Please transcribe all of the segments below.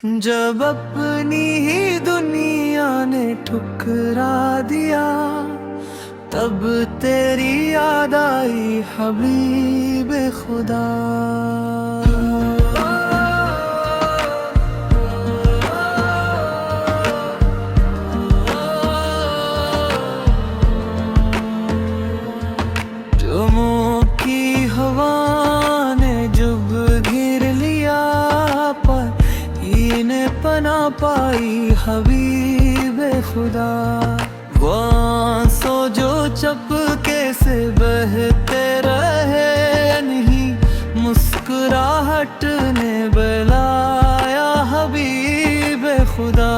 जब अपनी ही दुनिया ने ठुकरा दिया, तब तेरी याद आई हबीब खुदा। जुमों की हवा ने जब घेर लिया, पर इन्हें पना पाई हबीब खुदा। वो आंसू जो चपके से बहते रहे, नहीं मुस्कुराहट ने बुलाया हबीब खुदा।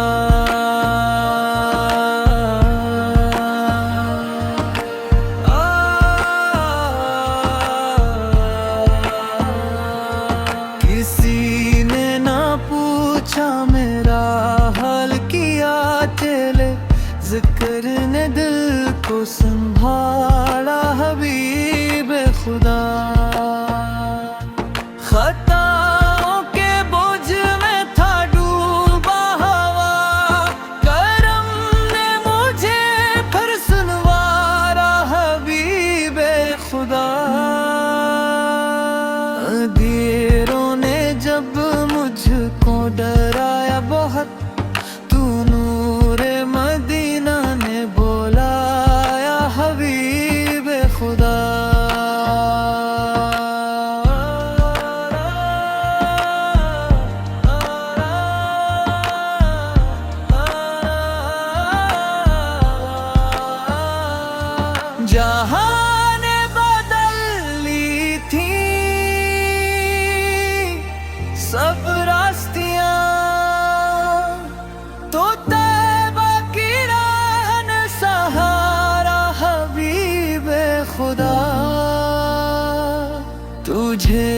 किसी ने ना पूछा मेरा हाल किया, तेरे जिक्र ने दिल को संभाला हबीब खुदा। खताओं के बोझ में था डूबा हवा, करम ने मुझे फिर सुनवारा हबीब खुदा। अंधेरों ने जब मुझको डराया बहुत, तू नूरे मदीना ने बुलाया हबीब खुदा। जहां ने बदल ली थी सब रास्तियां, तो तैबा की राह ने सहारा हबीब खुदा। तुझे